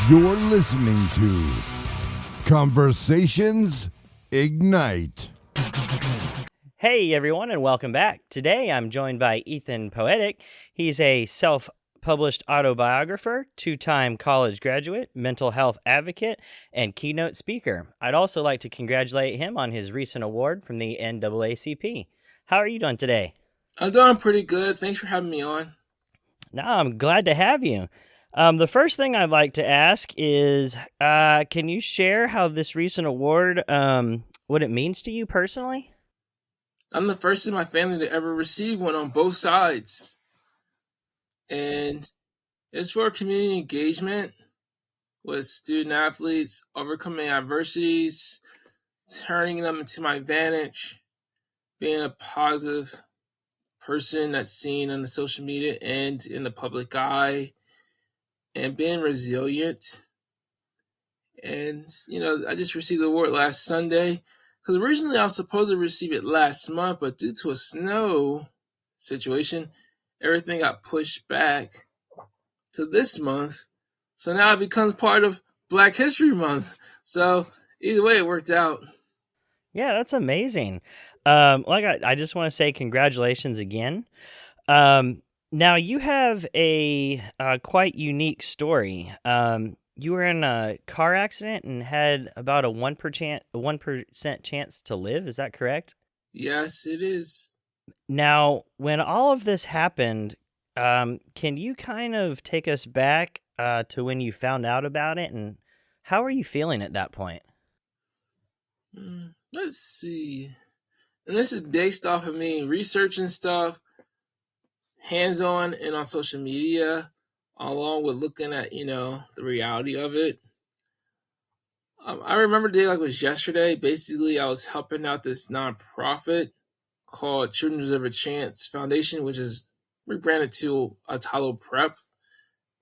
You're listening to Conversations Ignite. Hey everyone, and welcome back. Today I'm joined by Ethan Poetic. He's a self-published autobiographer, two-time college graduate, mental health advocate, and keynote speaker. I'd also like to congratulate him on his recent award from the NAACP. How are you doing today? I'm doing pretty good. Thanks for having me on. No, I'm glad to have you. The first thing I'd like to ask is, can you share how this recent award, what it means to you personally? I'm the first in my family to ever receive one on both sides. And it's for community engagement with student athletes, overcoming adversities, turning them into my advantage, being a positive person that's seen on the social media and in the public eye, and being resilient. And, I just received the award last Sunday because originally I was supposed to receive it last month, but due to a snow situation, everything got pushed back to this month. So now it becomes part of Black History Month. So either way, it worked out. Yeah, that's amazing. I just want to say congratulations again. Now you have a quite unique story. You were in a car accident and had about a 1% chance to live. Is that correct? Yes, it is. Now, when all of this happened, can you kind of take us back to when you found out about it, and how were you feeling at that point? Let's see. And this is based off of me researching stuff, hands-on and on social media, along with looking at, the reality of it. I remember the day like it was yesterday. Basically, I was helping out this nonprofit called Children Deserve a Chance Foundation, which is rebranded to Atalo Prep.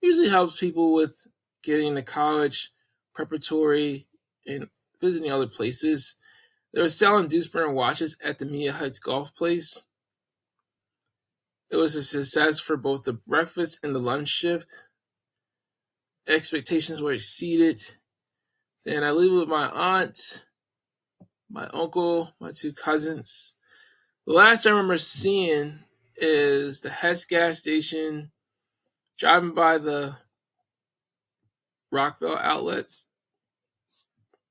Usually helps people with getting to college, preparatory, and visiting other places. They were selling Dewsbury watches at the Mia Heights Golf Place. It was a success for both the breakfast and the lunch shift. Expectations were exceeded. Then I live with my aunt, my uncle, my two cousins. The last I remember seeing is the Hess gas station, driving by the Rockville outlets.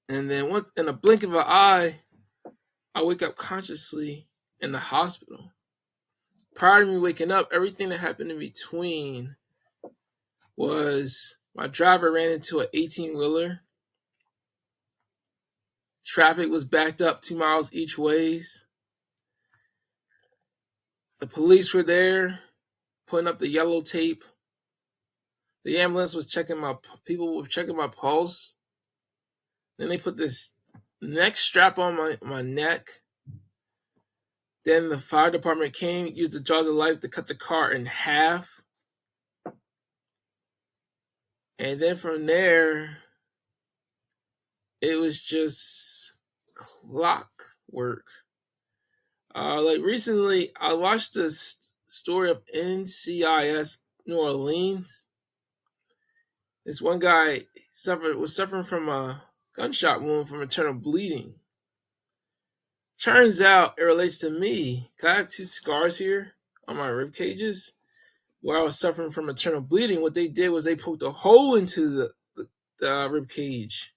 And then in a blink of an eye, I wake up consciously in the hospital. Prior to me waking up, everything that happened in between was my driver ran into an 18-wheeler. Traffic was backed up 2 miles each ways. The police were there, putting up the yellow tape. The ambulance was people were checking my pulse. Then they put this neck strap on my neck. Then the fire department came, used the jaws of life to cut the car in half. And then from there, it was just clockwork. Like recently, I watched this story of NCIS New Orleans. This one guy was suffering from a gunshot wound from internal bleeding. Turns out it relates to me. I have 2 scars here on my rib cages where I was suffering from internal bleeding. What they did was they poked a hole into the rib cage.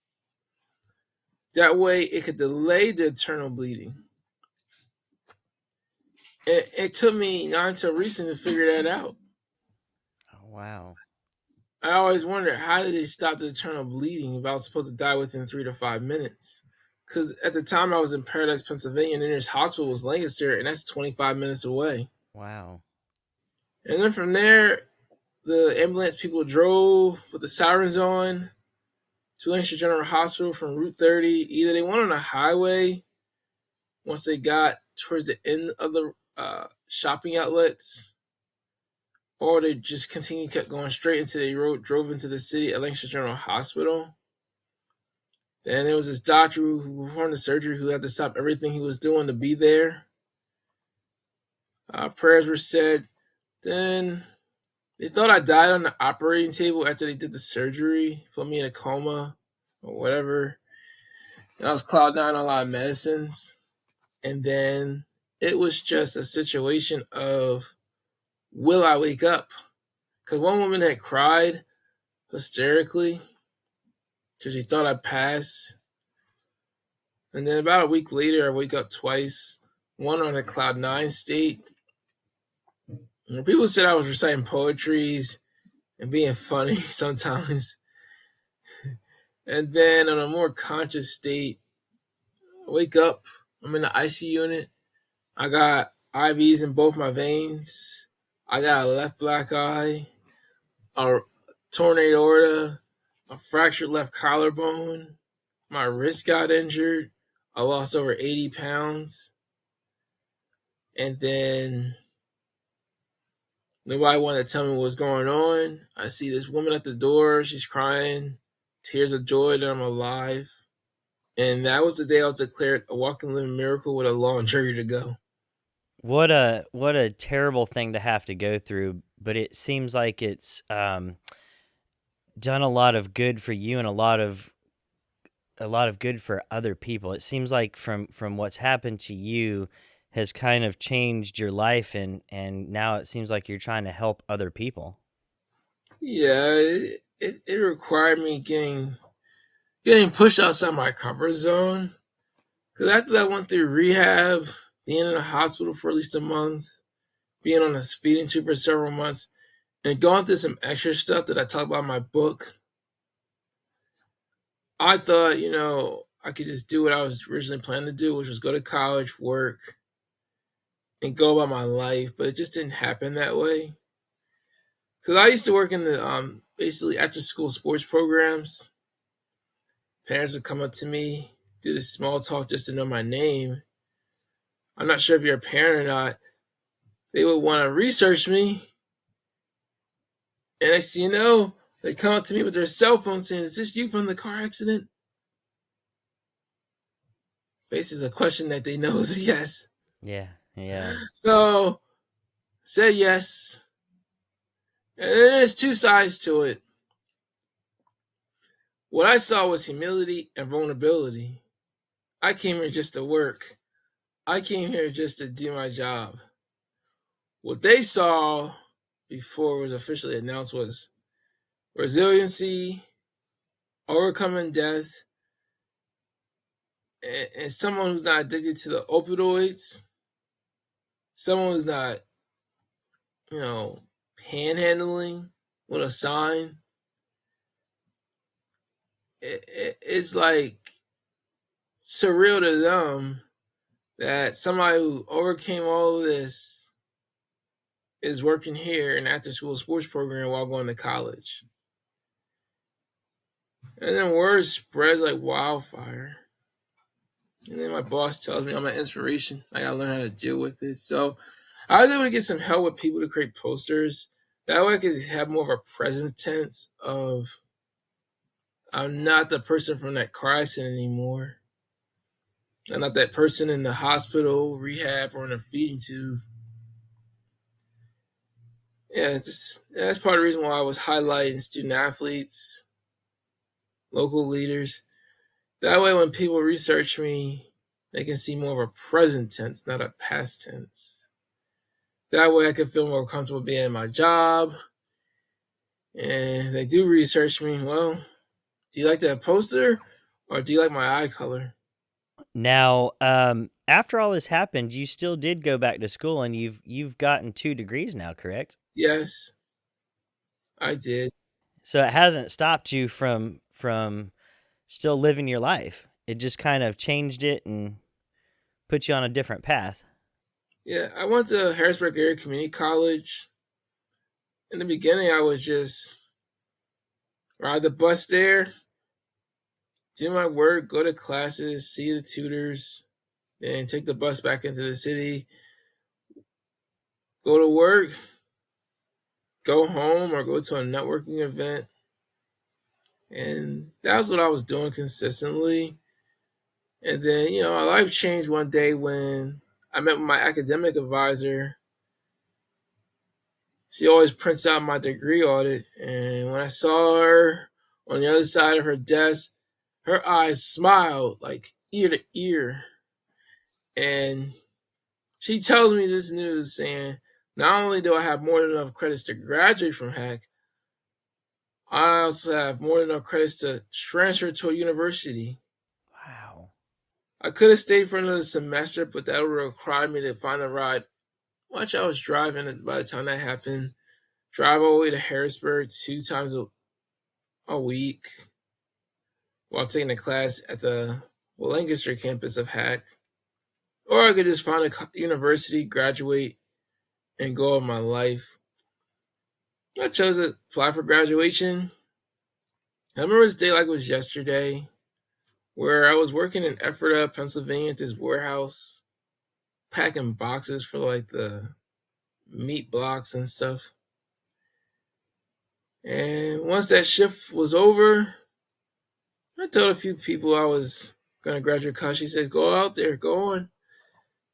That way it could delay the internal bleeding. It took me not until recently to figure that out. Oh, wow. I always wondered, how did they stop the internal bleeding if I was supposed to die within 3 to 5 minutes? Because at the time I was in Paradise, Pennsylvania, and the nearest hospital was Lancaster, and that's 25 minutes away. Wow. And then from there, the ambulance people drove with the sirens on to Lancaster General Hospital from Route 30. Either they went on a highway once they got towards the end of the shopping outlets, or they just kept going straight until they drove into the city at Lancaster General Hospital. Then there was this doctor who performed the surgery who had to stop everything he was doing to be there. Prayers were said. Then They thought I died on the operating table after they did the surgery, put me in a coma or whatever. And I was cloud nine on a lot of medicines. And then it was just a situation of, will I wake up? Because one woman had cried hysterically because she thought I'd pass. And then about a week later, I wake up twice, one on a cloud nine state. And people said I was reciting poetries and being funny sometimes. And then on a more conscious state, I wake up, I'm in the IC unit. I got IVs in both my veins. I got a left black eye, a torn aorta, a fractured left collarbone. My wrist got injured. I lost over 80 pounds. And then nobody wanted to tell me what's going on. I see this woman at the door. She's crying, tears of joy that I'm alive. And that was the day I was declared a walking living miracle with a long journey to go. What a terrible thing to have to go through, but it seems like it's done a lot of good for you and a lot of good for other people. It seems like from what's happened to you has kind of changed your life, and now it seems like you're trying to help other people. Yeah, it required me getting pushed outside my comfort zone. Because after that, I went through rehab, being in a hospital for at least a month, being on a speeding tube for several months, and going through some extra stuff that I talk about in my book. I thought, I could just do what I was originally planning to do, which was go to college, work, and go about my life. But it just didn't happen that way. Because I used to work in the basically after school sports programs. Parents would come up to me, do this small talk just to know my name. I'm not sure if you're a parent or not. They would want to research me. And next thing you know, they come up to me with their cell phone saying, "Is this you from the car accident?" Basically, a question that they know is a yes. Yeah, yeah. So, said yes. And there's two sides to it. What I saw was humility and vulnerability. I came here just to work. I came here just to do my job. What they saw before it was officially announced was resiliency, overcoming death, and someone who's not addicted to the opioids, someone who's not, panhandling with a sign. It's like surreal to them that somebody who overcame all of this is working here in after school sports program while going to college. And then word spreads like wildfire. And then my boss tells me I'm an inspiration. I gotta learn how to deal with it. So I was able to get some help with people to create posters. That way I could have more of a present tense of I'm not the person from that car accident anymore. I'm not that person in the hospital, rehab, or in a feeding tube. Yeah, that's part of the reason why I was highlighting student athletes, local leaders. That way when people research me, they can see more of a present tense, not a past tense. That way I can feel more comfortable being in my job. And they do research me. Well, do you like that poster or do you like my eye color? Now, after all this happened, you still did go back to school, and you've gotten 2 degrees now, correct? Yes, I did. So it hasn't stopped you from still living your life. It just kind of changed it and put you on a different path. Yeah, I went to Harrisburg Area Community College. In the beginning, I was just ride the bus there, do my work, go to classes, see the tutors, then take the bus back into the city, go to work, go home, or go to a networking event. And that's what I was doing consistently. And then, my life changed one day when I met with my academic advisor. she always prints out my degree audit. And when I saw her on the other side of her desk, her eyes smiled like ear to ear. And she tells me this news saying, not only do I have more than enough credits to graduate from HAC, I also have more than enough credits to transfer to a university. Wow. I could have stayed for another semester, but that would require me to find a ride. Watch, I was driving by the time that happened. Drive all the way to Harrisburg 2 times a week while taking a class at the Lancaster campus of HAC. Or I could just find a university, graduate, and go on my life. I chose to apply for graduation. I remember this day like it was yesterday, where I was working in Ephrata, Pennsylvania at this warehouse, packing boxes for like the meat blocks and stuff. And once that shift was over, I told a few people I was going to graduate college. She said, go out there, go on,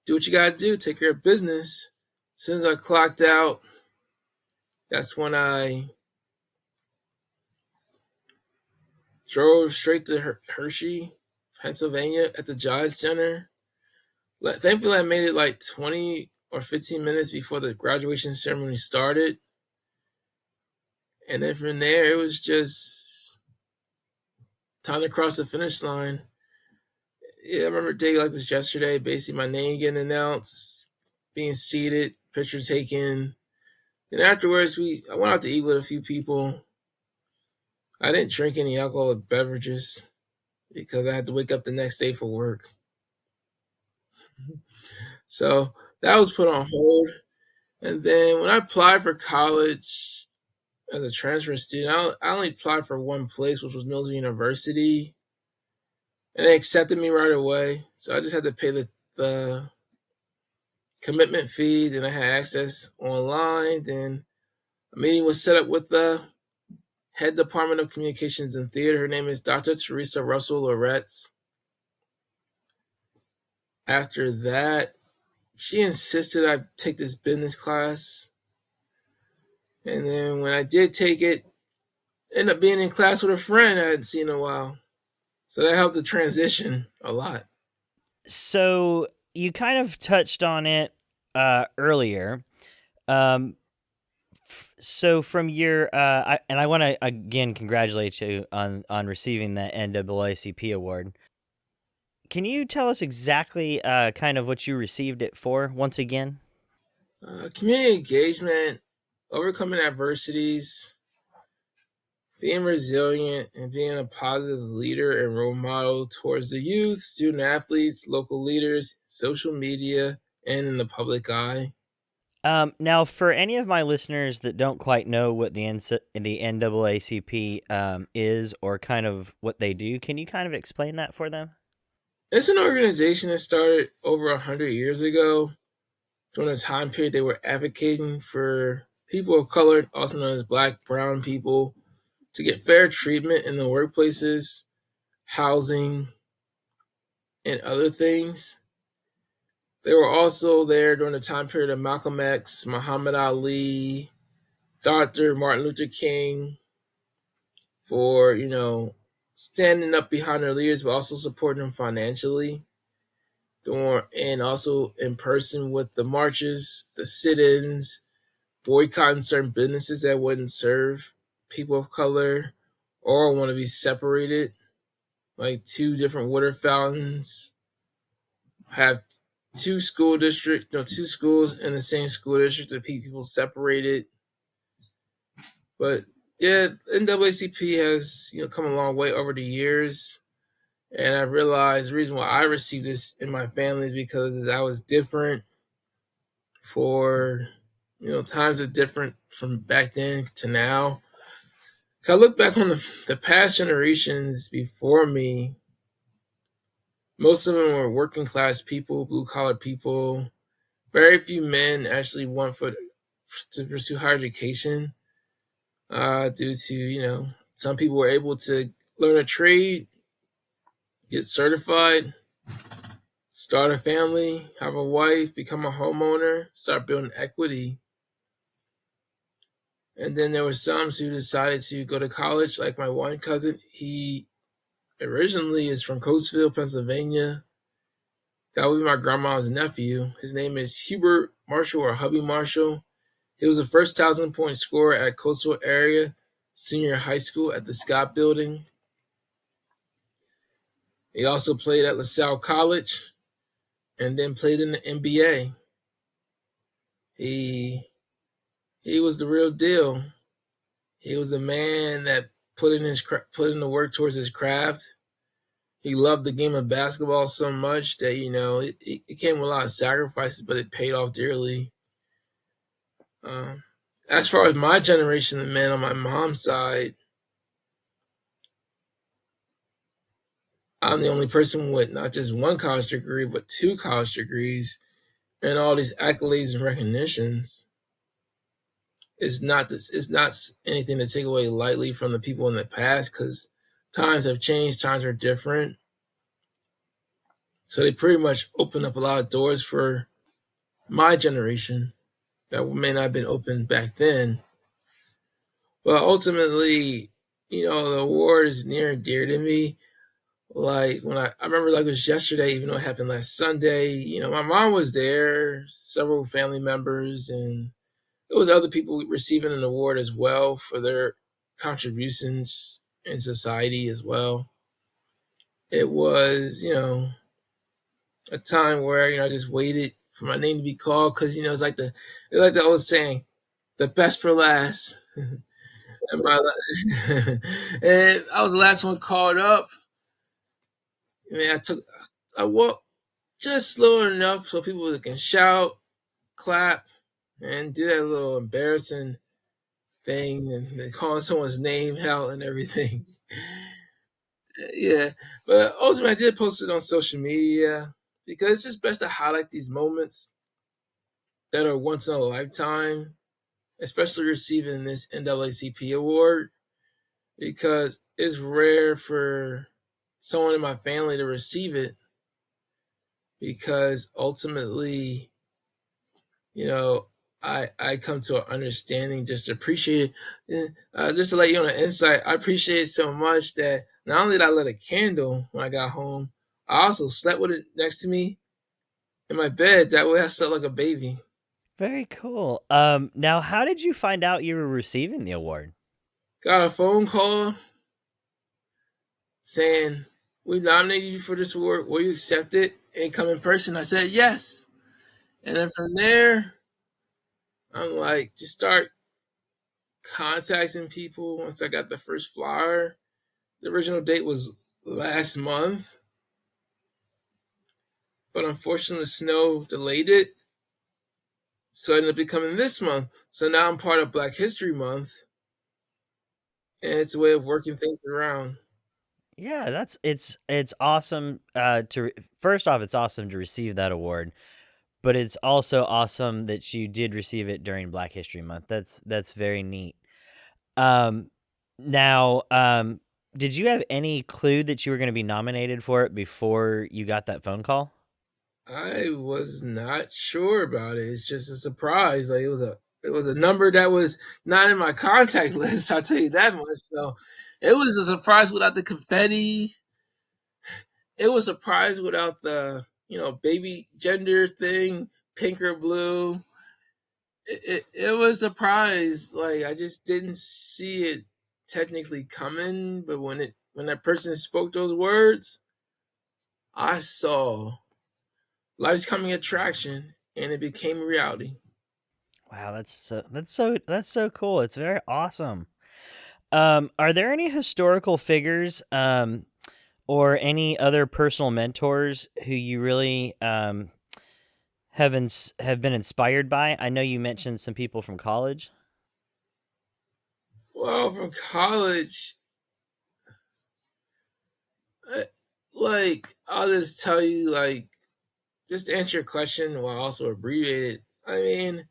do what you got to do, take care of business. As soon as I clocked out, that's when I drove straight to Hershey, Pennsylvania at the Giants Center. Thankfully, I made it like 20 or 15 minutes before the graduation ceremony started. And then from there, it was just time to cross the finish line. Yeah, I remember a day like this yesterday, basically my name getting announced, being seated, picture taken. And afterwards, I went out to eat with a few people. I didn't drink any alcoholic beverages because I had to wake up the next day for work. So that was put on hold. And then when I applied for college as a transfer student, I only applied for one place, which was Mills University. And they accepted me right away. So I just had to pay the commitment fee. Then I had access online. Then a meeting was set up with the head department of communications and theater. Her name is Dr. Teresa Russell Loretz. After that, she insisted I take this business class. And then when I did take it, ended up being in class with a friend I hadn't seen in a while. So that helped the transition a lot. So you kind of touched on it earlier. So from your and I want to again congratulate you on receiving the NAACP award. Can you tell us exactly kind of what you received it for once again? Community engagement, overcoming adversities, being resilient, and being a positive leader and role model towards the youth, student athletes, local leaders, social media, and in the public eye. Now, for any of my listeners that don't quite know what the NAACP is or kind of what they do, can you kind of explain that for them? It's an organization that started over 100 years ago. During a time period, they were advocating for people of color, also known as Black, brown people, to get fair treatment in the workplaces, housing, and other things. They were also there during the time period of Malcolm X, Muhammad Ali, Dr. Martin Luther King, for, standing up behind their leaders, but also supporting them financially. And also in person with the marches, the sit-ins, boycotting certain businesses that wouldn't serve people of color or want to be separated. Like two different water fountains have two schools in the same school district to keep people separated. But yeah, NAACP has come a long way over the years. And I realized the reason why I received this in my family is because I was different for, times are different from back then to now. If I look back on the past generations before me, most of them were working class people, blue collar people. Very few men actually to pursue higher education due to, some people were able to learn a trade, get certified, start a family, have a wife, become a homeowner, start building equity. And then there were some who decided to go to college, like my one cousin. He originally is from Coatesville, Pennsylvania. That would be my grandma's nephew. His name is Hubert Marshall or Hubby Marshall. He was the first 1,000-point scorer at Coastal Area Senior High School at the Scott Building. He also played at LaSalle College and then played in the NBA. He was the real deal. He was the man that put in the work towards his craft. He loved the game of basketball so much that it came with a lot of sacrifices, but it paid off dearly. As far as my generation of men on my mom's side, I'm the only person with not just one college degree, but 2 college degrees and all these accolades and recognitions. It's not anything to take away lightly from the people in the past, because times have changed, times are different. So they pretty much opened up a lot of doors for my generation that may not have been open back then. But ultimately, the award is near and dear to me. Like when I remember, like it was yesterday, even though it happened last Sunday, my mom was there, several family members, and there was other people receiving an award as well for their contributions in society as well. It was, a time where, I just waited for my name to be called, because, it's like the old saying, the best for last. and, and I was the last one called up. I mean, I walked just slow enough so people can shout, clap, and do that little embarrassing thing and calling someone's name out and everything. Yeah, but ultimately, I did post it on social media because it's just best to highlight these moments that are once in a lifetime, especially receiving this NAACP award, because it's rare for someone in my family to receive it, because ultimately, I come to an understanding, just to appreciate it. Just to let you on an insight, I appreciate it so much that not only did I lit a candle when I got home, I also slept with it next to me in my bed. That way I slept like a baby. Very cool. Now, how did you find out you were receiving the award? Got a phone call saying, "We nominated you for this award. Will you accept it and come in person?" I said yes. And then from there, I'm like, just start contacting people once I got the first flyer. The original date was last month, but unfortunately, the snow delayed it. So it ended up becoming this month. So now I'm part of Black History Month, and it's a way of working things around. Yeah, it's awesome. First off, it's awesome to receive that award, but it's also awesome that you did receive it during Black History Month. That's very neat. Um, now, did you have any clue that you were going to be nominated for it before you got that phone call? I was not sure about it. It's just a surprise. Like it was a number that was not in my contact list. I'll tell you that much. So it was a surprise without the confetti. It was a surprise without the baby gender thing, pink or blue. It was a surprise. Like I just didn't see it technically coming, but when that person spoke those words, I saw life's coming attraction, and it became reality. Wow, that's so cool. It's very awesome. Are there any historical figures or any other personal mentors who you really have been inspired by? I know you mentioned some people from college. Well, from college, I- like I'll just tell you, like just to answer your question while also abbreviate it. I mean,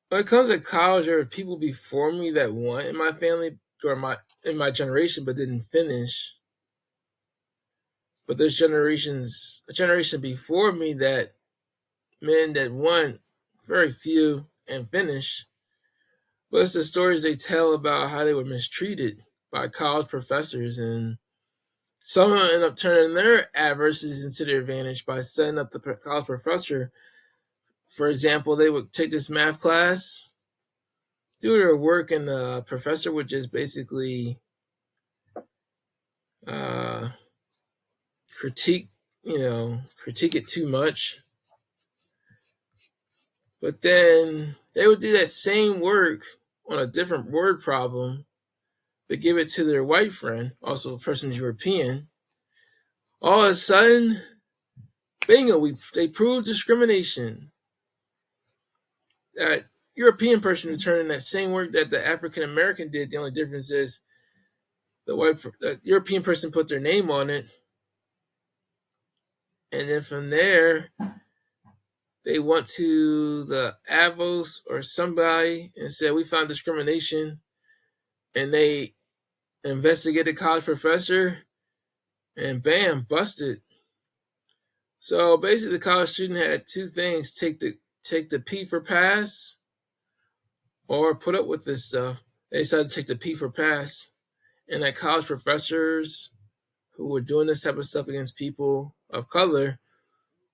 when it comes to college, there are people before me that went in my family or in my generation, but didn't finish. But there's a generation before me that men that won, very few, and finished. But it's the stories they tell about how they were mistreated by college professors, and some of them end up turning their adversities into their advantage by setting up the college professor. For example, they would take this math class, do their work, and the professor would just basically uh, critique, critique it too much. But then they would do that same work on a different word problem, but give it to their white friend, also a person who's European. All of a sudden, bingo, they proved discrimination. That European person who turned in that same work that the African American did, the only difference is the European person put their name on it, and then from there they went to the Avos or somebody and said we found discrimination, and they investigated the college professor, and bam, busted. So basically, the college student had two things: take the P for pass, or put up with this stuff. They decided to take the P for pass, and that college professors who were doing this type of stuff against people of color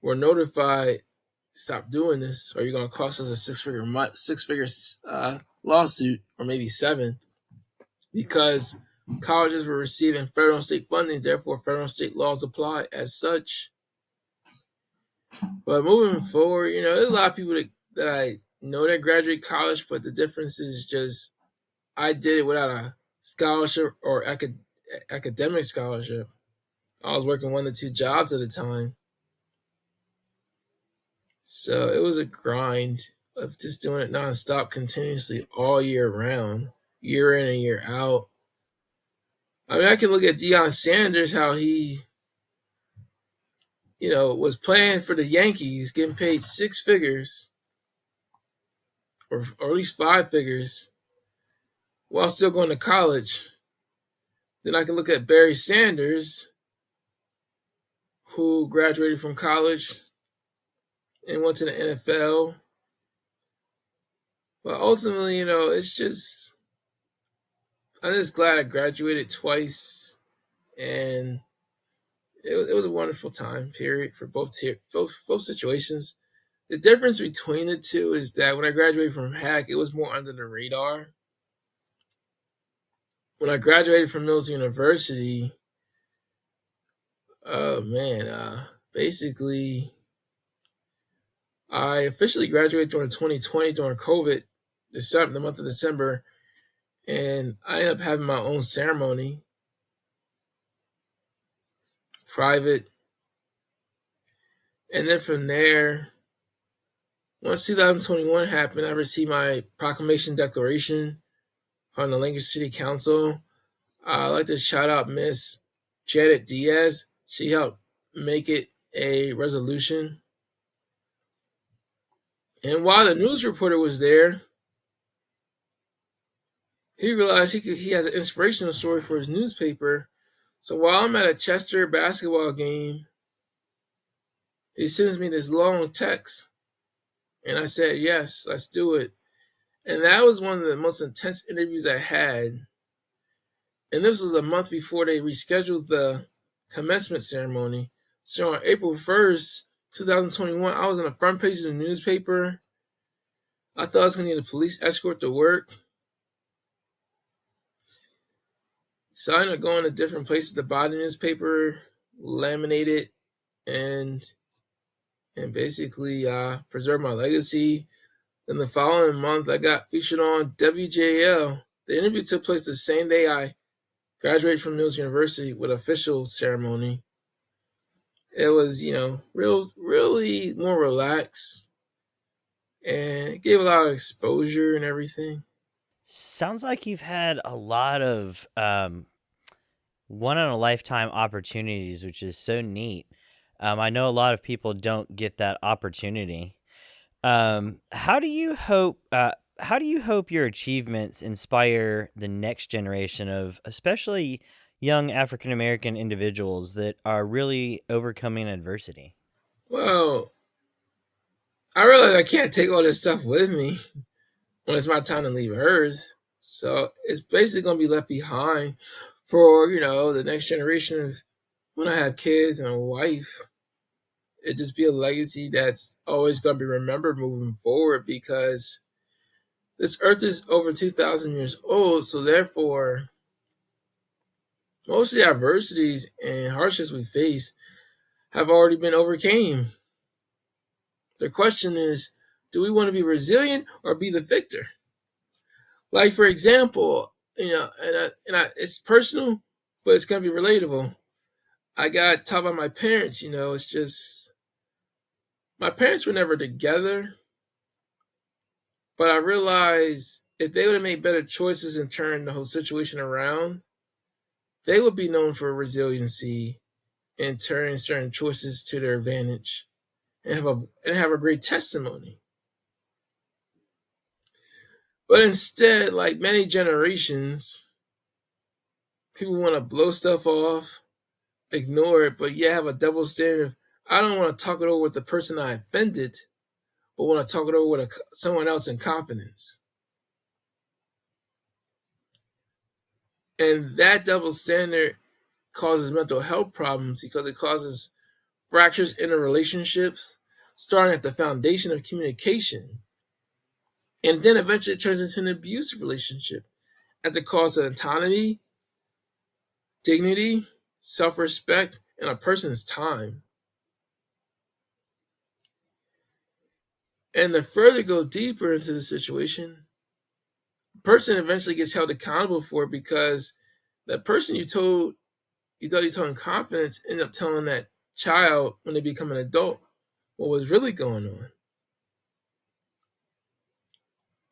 were notified, stop doing this, or you're going to cost us a six-figure lawsuit, or maybe seven, because colleges were receiving federal and state funding, therefore federal and state laws apply as such. But moving forward, there's a lot of people that I know that graduate college, but the difference is just I did it without a scholarship or academic scholarship. I was working 1 to 2 jobs at a time. So it was a grind of just doing it nonstop, continuously all year round, year in and year out. I mean, I can look at Deion Sanders, how he, was playing for the Yankees, getting paid 6 figures, or at least 5 figures, while still going to college. Then I can look at Barry Sanders, who graduated from college and went to the NFL. But ultimately, it's just, I'm just glad I graduated twice, and it was a wonderful time period for both situations. The difference between the two is that when I graduated from Hack, it was more under the radar. When I graduated from Mills University, oh man, basically, I officially graduated during 2020 during COVID, the month of December, and I ended up having my own ceremony, private. And then from there, once 2021 happened, I received my proclamation declaration from the Lancaster City Council. I'd like to shout out Miss Janet Diaz. She helped make it a resolution. And while the news reporter was there, he realized he has an inspirational story for his newspaper. So while I'm at a Chester basketball game, he sends me this long text. And I said, yes, let's do it. And that was one of the most intense interviews I had. And this was a month before they rescheduled the commencement ceremony. So on April 1st, 2021, I was on the front page of the newspaper. I thought I was going to need a police escort to work. So I ended up going to different places to buy the newspaper, laminate it, and basically preserve my legacy. Then the following month, I got featured on WJL. The interview took place the same day I graduated from Mills University with official ceremony. It was, really more relaxed, and it gave a lot of exposure and everything. Sounds like you've had a lot of one-in-a-lifetime opportunities, which is so neat. I know a lot of people don't get that opportunity. How do you hope your achievements inspire the next generation of especially young African American individuals that are really overcoming adversity? Well, I realize I can't take all this stuff with me. when it's my time to leave Earth. So it's basically going to be left behind for, the next generation of when I have kids and a wife. It just be a legacy that's always going to be remembered moving forward, because this Earth is over 2,000 years old. So therefore, most of the adversities and hardships we face have already been overcame. The question is, do we want to be resilient or be the victor? Like, for example, it's personal, but it's gonna be relatable. I got taught by my parents. It's just my parents were never together, but I realized if they would have made better choices and turned the whole situation around, they would be known for resiliency and turning certain choices to their advantage and have a great testimony. But instead, like many generations, people want to blow stuff off, ignore it, but have a double standard of, I don't want to talk it over with the person I offended, but want to talk it over with someone else in confidence. And that double standard causes mental health problems because it causes fractures in the relationships, starting at the foundation of communication. And then eventually it turns into an abusive relationship at the cost of autonomy, dignity, self respect, and a person's time. And to further go deeper into the situation, the person eventually gets held accountable for it, because that person you thought you told in confidence end up telling that child when they become an adult what was really going on.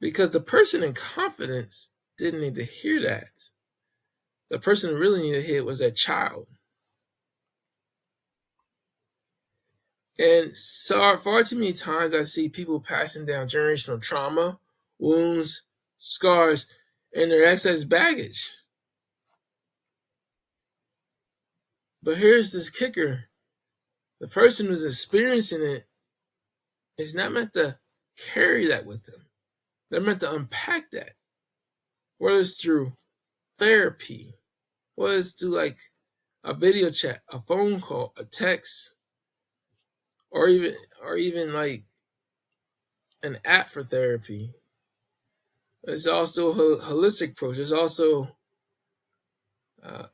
Because the person in confidence didn't need to hear that. The person who really needed to hear it was that child. And so far too many times I see people passing down generational trauma, wounds, scars, and their excess baggage. But here's this kicker. The person who's experiencing it is not meant to carry that with them. They're meant to unpack that. Whether it's through therapy, whether it's through like a video chat, a phone call, a text, or even like an app for therapy. There's also a holistic approach. There's also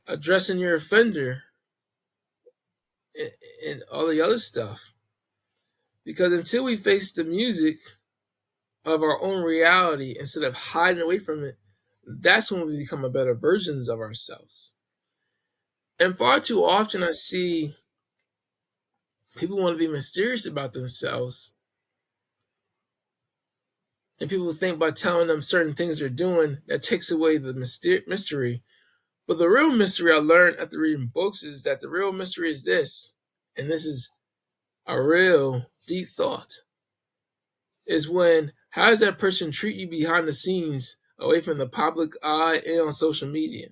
addressing your offender and all the other stuff. Because until we face the music of our own reality instead of hiding away from it, that's when we become a better versions of ourselves. And far too often I see people want to be mysterious about themselves. And people think by telling them certain things they're doing, that takes away the mystery. But the real mystery I learned after reading books is that the real mystery is this, and this is a real deep thought, is when, how does that person treat you behind the scenes, away from the public eye and on social media?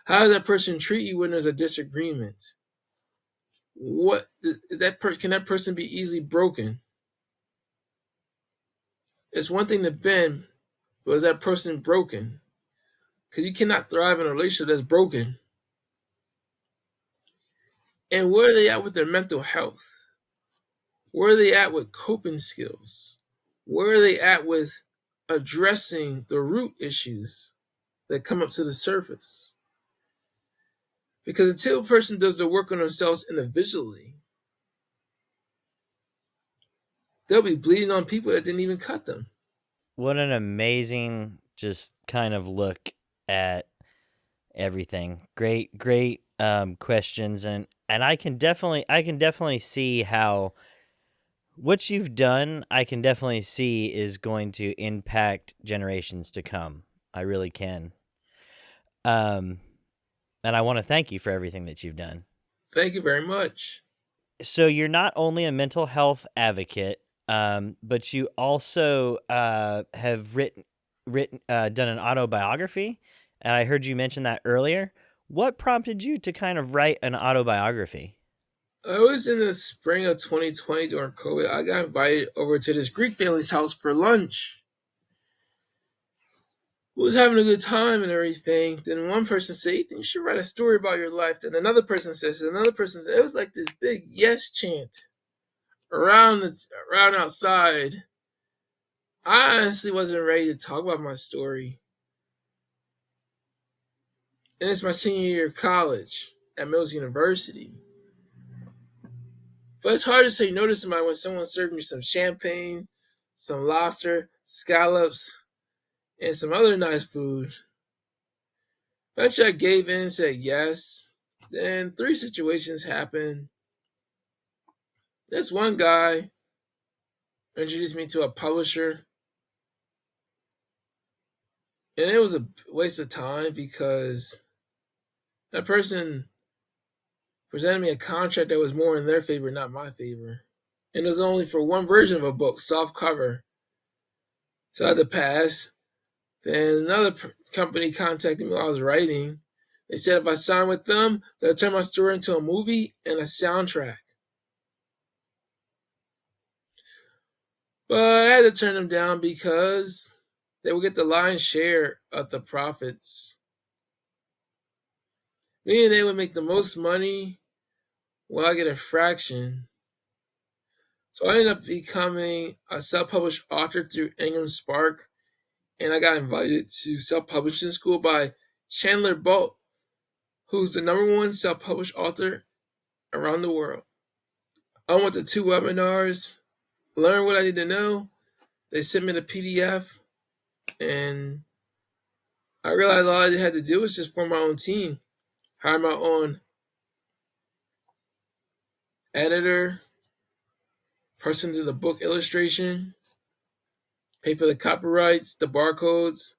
How does that person treat you when there's a disagreement? What is that? Can that person be easily broken? It's one thing to bend, but is that person broken? Because you cannot thrive in a relationship that's broken. And where are they at with their mental health? Where are they at with coping skills? Where are they at with addressing the root issues that come up to the surface? Because until a person does the work on themselves individually, they'll be bleeding on people that didn't even cut them. What an amazing just kind of look at everything. Great questions, and I can definitely see how what you've done, I can definitely see is going to impact generations to come. I really can. And I want to thank you for everything that you've done. Thank you very much. So you're not only a mental health advocate, but you also have done an autobiography, and I heard you mention that earlier. What prompted you to kind of write an autobiography? I was in the spring of 2020 during COVID. I got invited over to this Greek family's house for lunch. who was having a good time and everything. Then one person said, Ethan, you should write a story about your life. Then another person says, it was like this big yes chant around outside. I honestly wasn't ready to talk about my story. And it's my senior year of college at Mills University. But it's hard to say no to somebody when someone served me some champagne, some lobster, scallops, and some other nice food. Eventually I gave in and said yes. Then three situations happened. This one guy introduced me to a publisher, and it was a waste of time because that person presented me a contract that was more in their favor, not my favor. And it was only for one version of a book, soft cover. So I had to pass. Then another company contacted me while I was writing. They said if I signed with them, they'll turn my story into a movie and a soundtrack. But I had to turn them down because they would get the lion's share of the profits. Meaning they would make the most money while I get a fraction. So I ended up becoming a self-published author through Ingram Spark, and I got invited to self-publishing school by Chandler Bolt, who's the #1 self-published author around the world. I went to 2 webinars, learned what I need to know. They sent me the PDF, and I realized all I had to do was just form my own team, hire my own editor, person to the book illustration, pay for the copyrights, the barcodes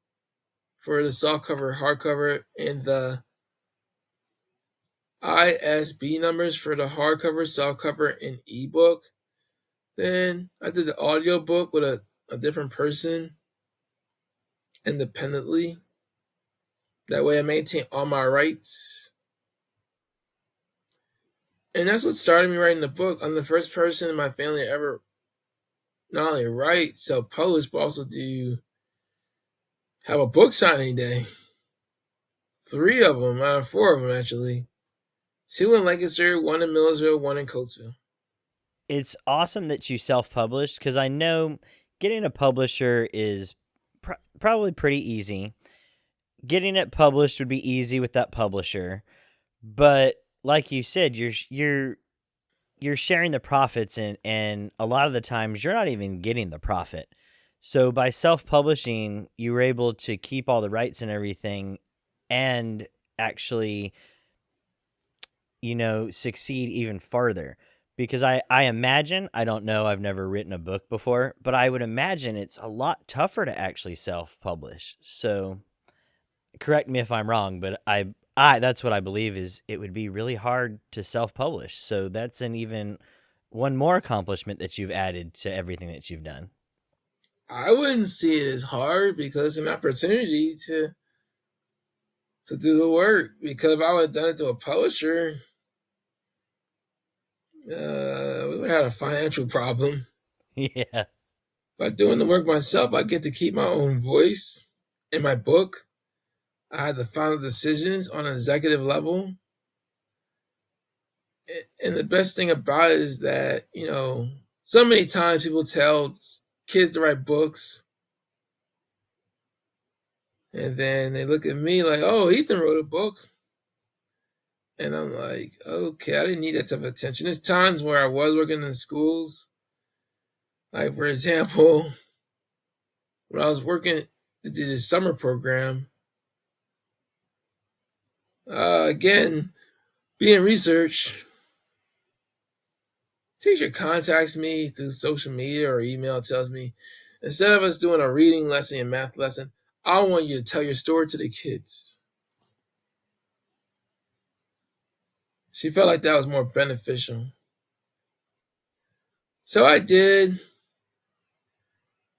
for the softcover, hardcover, and the ISB numbers for the hardcover, softcover, and ebook. Then I did the audio book with a different person independently. That way I maintain all my rights. And that's what started me writing the book. I'm the first person in my family to ever not only write, self-publish, but also do have a book signing day. 3 of them, 4 of them actually. 2 in Lancaster, 1 in Millersville, 1 in Coatesville. It's awesome that you self-published because I know getting a publisher is probably pretty easy. Getting it published would be easy with that publisher, but like you said, you're sharing the profits, and a lot of the times you're not even getting the profit. So by self-publishing, you were able to keep all the rights and everything, and actually, succeed even farther. Because I imagine, I don't know, I've never written a book before, but I would imagine it's a lot tougher to actually self-publish. So correct me if I'm wrong, but I that's what I believe is it would be really hard to self-publish. So that's an even one more accomplishment that you've added to everything that you've done. I wouldn't see it as hard because it's an opportunity to do the work. Because if I would have done it to a publisher, we would have had a financial problem. Yeah. By doing the work myself, I get to keep my own voice in my book. I had the final decisions on an executive level. And the best thing about it is that, so many times people tell kids to write books. And then they look at me like, oh, Ethan wrote a book. And I'm like, okay, I didn't need that type of attention. There's times where I was working in schools. Like, for example, when I was working to do this summer program, again, being research, teacher contacts me through social media or email, tells me, instead of us doing a reading lesson and math lesson, I want you to tell your story to the kids. She felt like that was more beneficial. So I did.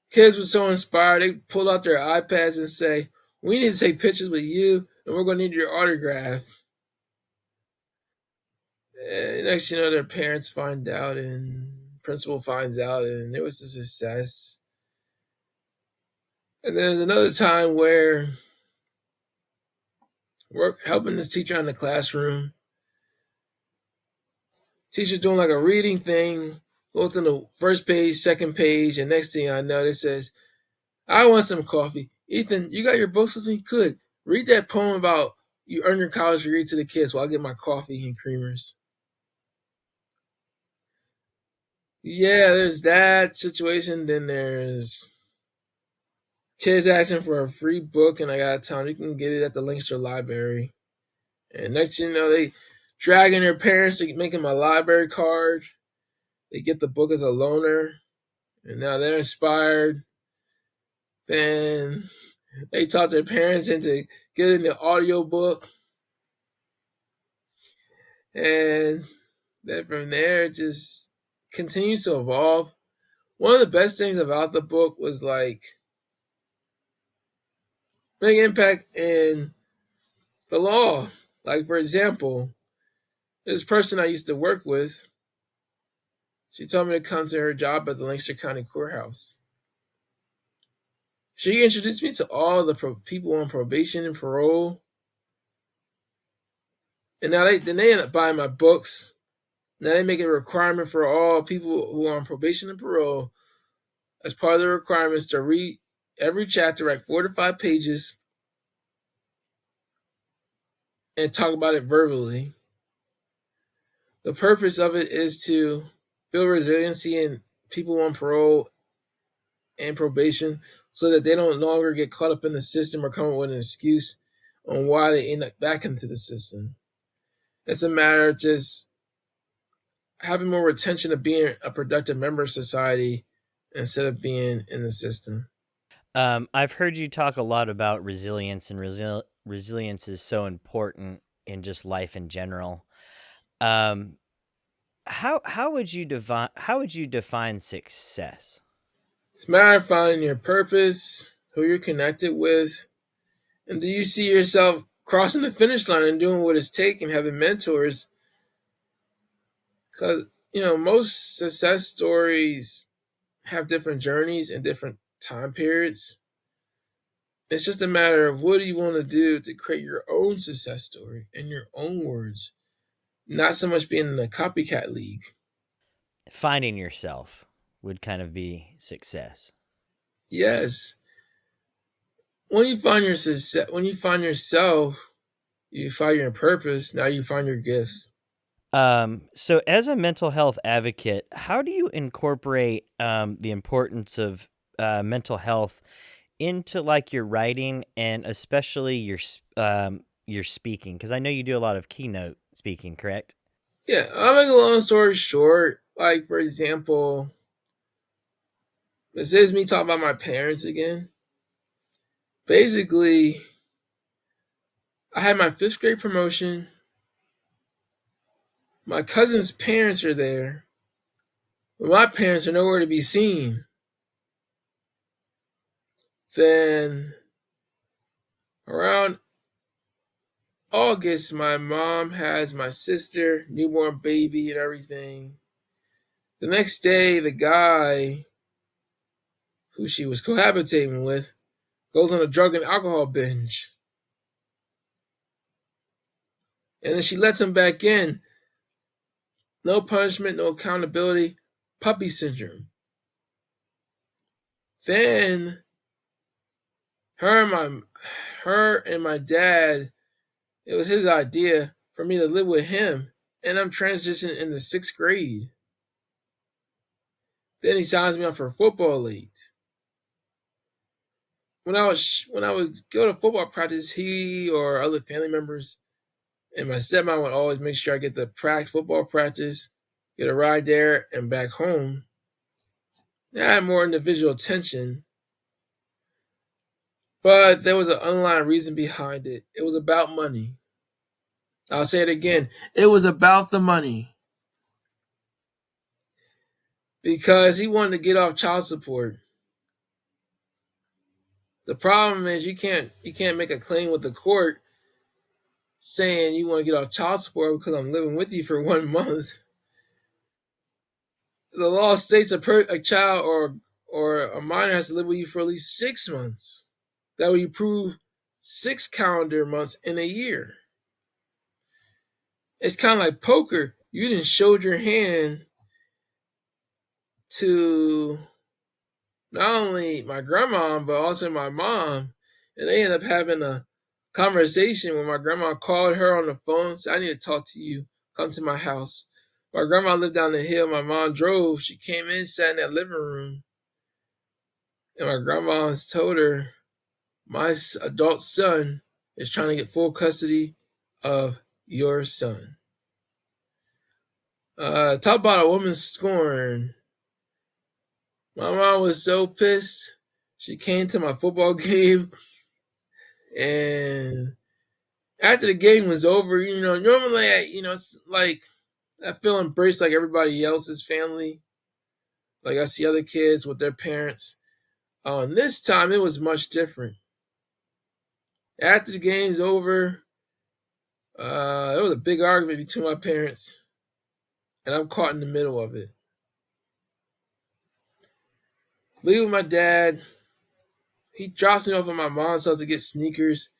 Kids were so inspired, they pulled out their iPads and say, we need to take pictures with you, and we're going to need your autograph. And next you know, their parents find out, and principal finds out, and it was a success. And then there's another time where work helping this teacher in the classroom. Teacher's doing like a reading thing, goes on the first page, second page, and next thing I know, it says, I want some coffee. Ethan, you got your books with me? Good. Read that poem about you earn your college degree to the kids while I get my coffee and creamers. Yeah, there's that situation. Then there's kids asking for a free book, and I gotta tell them you can get it at the Linkster Library. And next thing you know, they dragging their parents to making my library card. They get the book as a loaner, and now they're inspired. Then they talk their parents into getting the audio book, and then from there it just continues to evolve. One of the best things about the book was like make impact in the law. Like for example, this person I used to work with, she told me to come to her job at the Lancaster County Courthouse. She introduced me to all the people on probation and parole. And now they end up buying my books. Now they make it a requirement for all people who are on probation and parole, as part of the requirements, to read every chapter, write 4 to 5 pages, and talk about it verbally. The purpose of it is to build resiliency in people on parole and probation so that they don't no longer get caught up in the system or come up with an excuse on why they end up back into the system. It's a matter of just having more retention of being a productive member of society instead of being in the system. I've heard you talk a lot about resilience, and resilience is so important in just life in general. Um, how would you define success? It's a matter of finding your purpose, who you're connected with, and do you see yourself crossing the finish line and doing what it's taking, having mentors? Because, most success stories have different journeys and different time periods. It's just a matter of what do you want to do to create your own success story in your own words, not so much being in a copycat league. Finding yourself would kind of be success. Yes. When you find your success, when you find yourself, you find your purpose, now you find your gifts. So as a mental health advocate, how do you incorporate the importance of mental health into like your writing and especially your speaking? Because I know you do a lot of keynote speaking, correct? Yeah, I'll make a long story short. Like, for example, this is me talking about my parents again. Basically, I had my 5th grade promotion. My cousin's parents are there, but my parents are nowhere to be seen. Then, around August, my mom has my sister, newborn baby, and everything. The next day, the guy who she was cohabitating with goes on a drug and alcohol binge. And then she lets him back in. No punishment, no accountability, puppy syndrome. Then her and my dad, it was his idea for me to live with him, and I'm transitioning into 6th grade. Then he signs me up for football late. When I would go to football practice, he or other family members and my stepmom would always make sure I get the football practice, get a ride there and back home. I had more individual attention, but there was an underlying reason behind it. It was about money. I'll say it again. It was about the money. Because he wanted to get off child support. The problem is you can't make a claim with the court saying you want to get off child support because I'm living with you for 1 month. The law states a child or a minor has to live with you for at least 6 months. That would prove 6 calendar months in a year. It's kind of like poker. You didn't showed your hand to not only my grandma, but also my mom. And they ended up having a conversation when my grandma called her on the phone, said, I need to talk to you. Come to my house. My grandma lived down the hill. My mom drove. She came in, sat in that living room. And my grandma told her, my adult son is trying to get full custody of your son. Talk about a woman scorned. My mom was so pissed. She came to my football game, and after the game was over, normally, it's like I feel embraced like everybody else's family. Like I see other kids with their parents. And this time it was much different. After the game's over, there was a big argument between my parents, and I'm caught in the middle of it. Leaving my dad, he drops me off at my mom's house to get sneakers.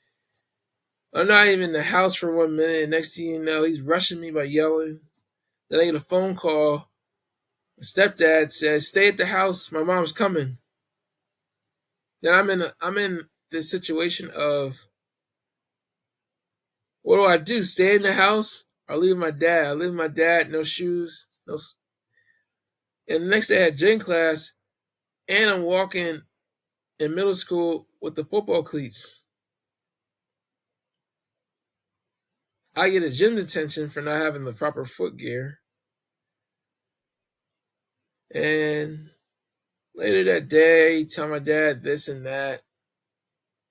I'm not even in the house for 1 minute, and next thing you know, he's rushing me by yelling. Then I get a phone call. My stepdad says, "Stay at the house. My mom's coming." Then I'm in this situation of, what do I do? Stay in the house or leave my dad? I leave my dad, no shoes, no. And the next day I had gym class, and I'm walking in middle school with the football cleats. I get a gym detention for not having the proper foot gear. And later that day, he tell my dad this and that.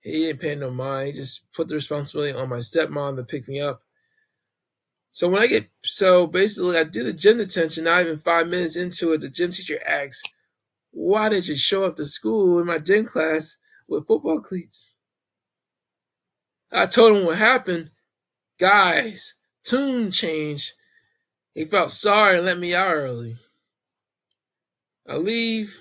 He didn't pay no mind. He just put the responsibility on my stepmom to pick me up. So basically I do the gym detention. Not even 5 minutes into it, the gym teacher asks, "Why did you show up to school in my gym class with football cleats?" I told him what happened. Guys, tune changed. He felt sorry and let me out early. I leave.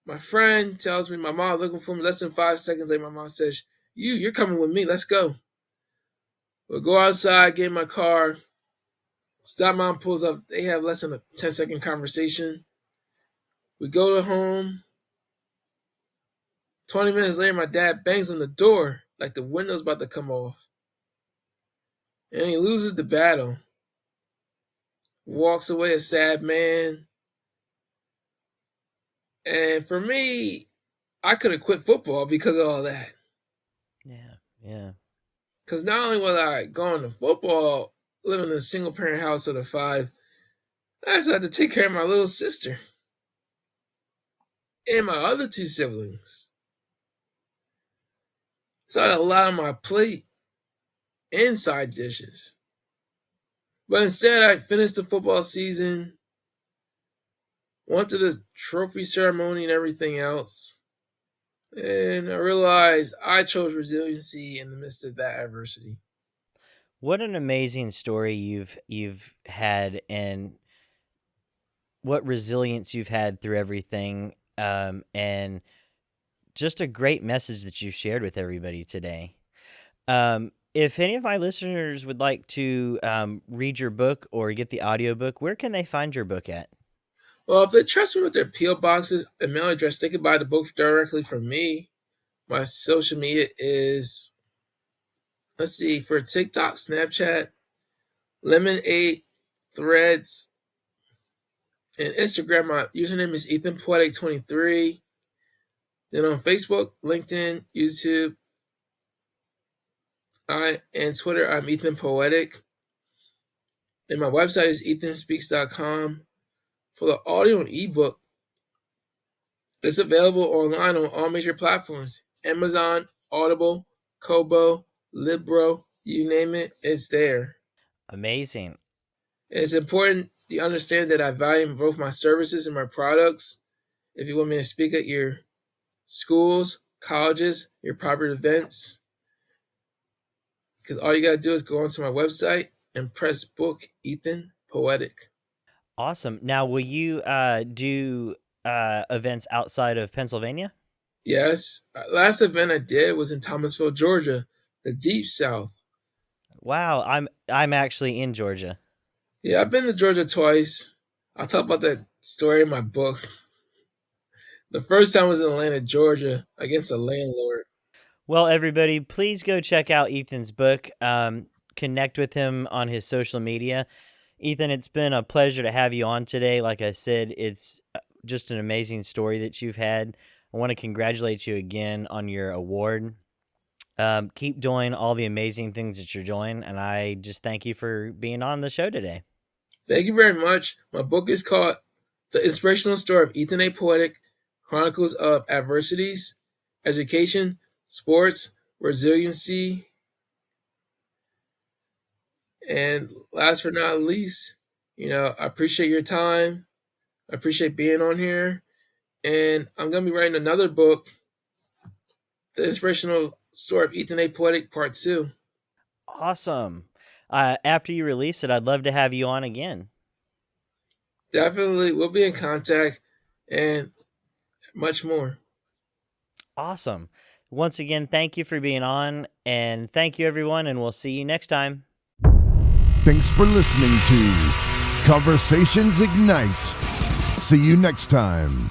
My friend tells me my mom's looking for me. Less than 5 seconds later, my mom says, You're coming with me. Let's go. We'll go outside, get in my car. Stepmom pulls up. They have less than a 10-second conversation. We go to home. 20 minutes later, my dad bangs on the door like the window's about to come off. And he loses the battle. Walks away a sad man. And for me, I could have quit football because of all that. Yeah. Because not only was I going to football, living in a single parent household of 5, I also had to take care of my little sister and my other 2 siblings. So I had a lot on my plate and side dishes. But instead, I finished the football season, went to the trophy ceremony and everything else. And I realized I chose resiliency in the midst of that adversity. What an amazing story you've had, and what resilience you've had through everything, and just a great message that you shared with everybody today. If any of my listeners would like to read your book or get the audiobook, where can they find your book at? Well, if they trust me with their P.O. boxes and mail address, they can buy the book directly from me. My social media is, let's see, for TikTok, Snapchat, Lemonade, Threads, and Instagram. My username is Ethan Poetic 23. Then on Facebook, LinkedIn, YouTube, and Twitter, I'm Ethan Poetic. And my website is ethanspeaks.com. For the audio and ebook, it's available online on all major platforms. Amazon, Audible, Kobo, Libro, you name it, it's there. Amazing. It's important you understand that I value both my services and my products. If you want me to speak at your schools, colleges, your private events, because all you got to do is go onto my website and press book Ethan Poetic. Awesome. Now, will you do events outside of Pennsylvania? Yes. Last event I did was in Thomasville, Georgia, the Deep South. Wow, I'm actually in Georgia. Yeah, I've been to Georgia twice. I'll talk about that story in my book. The first time was in Atlanta, Georgia, against a landlord. Well, everybody, please go check out Ethan's book. Connect with him on his social media. Ethan, it's been a pleasure to have you on today. Like I said, it's just an amazing story that you've had. I want to congratulate you again on your award. Keep doing all the amazing things that you're doing, and I just thank you for being on the show today. Thank you very much. My book is called The Inspirational Story of Ethan Poetic, Chronicles of Adversities, Education, Sports, Resiliency, and last but not least, I appreciate your time. I appreciate being on here. And I'm going to be writing another book, The Inspirational Story of Ethan Poetic, Part 2. Awesome. After you release it, I'd love to have you on again. Definitely, we'll be in contact and much more. Awesome. Once again, thank you for being on, and thank you, everyone, and we'll see you next time. Thanks for listening to Conversations Ignite. See you next time.